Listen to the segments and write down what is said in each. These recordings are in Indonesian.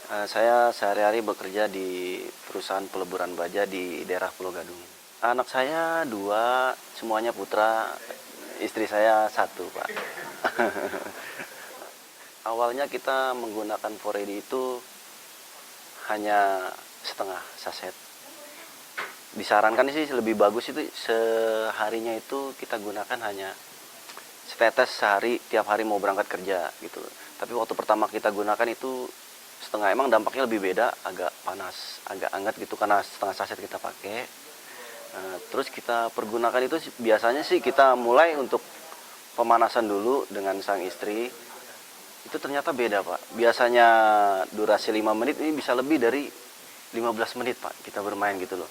Saya sehari-hari bekerja di perusahaan peleburan baja di daerah Pulau Gadung. Anak saya dua, semuanya putra. Istri saya satu, Pak. Awalnya kita menggunakan 4AD itu hanya setengah saset. Disarankan sih lebih bagus itu seharinya itu kita gunakan hanya setetes sehari, tiap hari mau berangkat kerja gitu. Tapi waktu pertama kita gunakan itu setengah, emang dampaknya lebih beda, agak panas, agak hangat gitu karena setengah saset kita pakai. Terus kita pergunakan itu biasanya sih kita mulai untuk pemanasan dulu dengan sang istri. Itu ternyata beda, Pak. Biasanya durasi 5 menit, ini bisa lebih dari 15 menit, Pak, kita bermain gitu loh.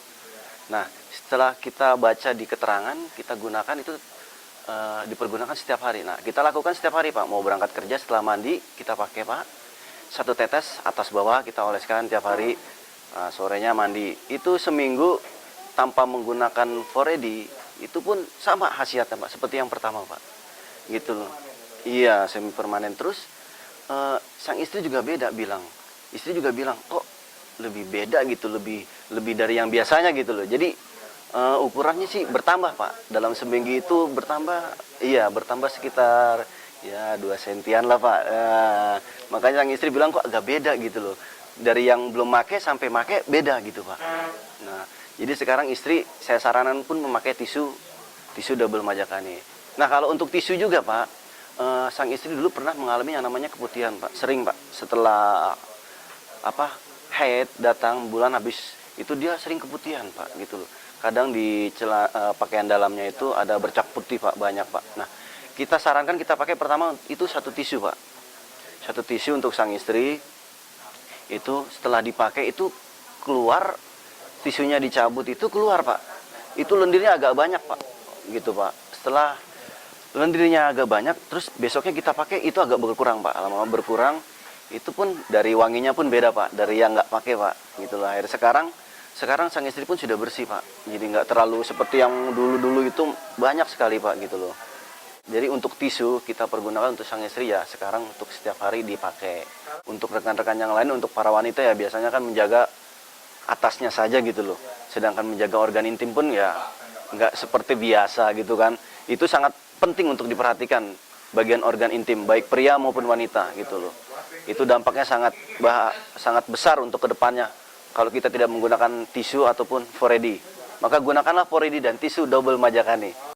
Nah, setelah kita baca di keterangan, kita gunakan itu dipergunakan setiap hari. Nah, kita lakukan setiap hari, Pak. Mau berangkat kerja setelah mandi, kita pakai, Pak. Satu tetes atas bawah kita oleskan tiap hari. Sorenya mandi. Itu seminggu tanpa menggunakan 4AD, itu pun sama khasiatnya, Pak. Seperti yang pertama, Pak. Gitu loh. Iya, semi permanen. Terus sang istri juga beda bilang. Istri juga bilang, kok lebih beda gitu, lebih dari yang biasanya gitu loh. Jadi ukurannya sih bertambah, Pak. Dalam seminggu itu bertambah, iya bertambah sekitar ya 2 sentian lah, Pak. Makanya sang istri bilang kok agak beda gitu loh. Dari yang belum make sampai make beda gitu, Pak. Nah, jadi sekarang istri saya sarankan pun memakai tisu double Majakane. Nah, kalau untuk tisu juga, Pak, sang istri dulu pernah mengalami yang namanya keputihan, Pak. Sering, Pak. Setelah haid datang bulan habis itu dia sering keputihan, Pak, gitu loh. Kadang di pakaian dalamnya itu ada bercak putih, Pak, banyak, Pak. Nah, kita sarankan kita pakai pertama itu satu tisu, Pak. Satu tisu untuk sang istri. Itu setelah dipakai itu keluar, tisunya dicabut itu keluar, Pak. Itu lendirnya agak banyak, Pak. Gitu, Pak. Setelah lendirnya agak banyak, terus besoknya kita pakai itu agak berkurang, Pak. Lama-lama berkurang. Itu pun dari wanginya pun beda, Pak, dari yang nggak pakai, Pak. Gitulah. Akhirnya sekarang sang istri pun sudah bersih, Pak. Jadi nggak terlalu seperti yang dulu-dulu itu banyak sekali, Pak, gitu loh. Jadi untuk tisu kita pergunakan untuk sang istri ya sekarang untuk setiap hari dipakai. Untuk rekan-rekan yang lain, untuk para wanita ya biasanya kan menjaga atasnya saja gitu loh. Sedangkan menjaga organ intim pun ya nggak seperti biasa gitu kan. Itu sangat penting untuk diperhatikan bagian organ intim baik pria maupun wanita gitu loh. Itu dampaknya sangat besar untuk kedepannya kalau kita tidak menggunakan tisu ataupun 4AD. Maka gunakanlah 4AD dan tisu double Majakane.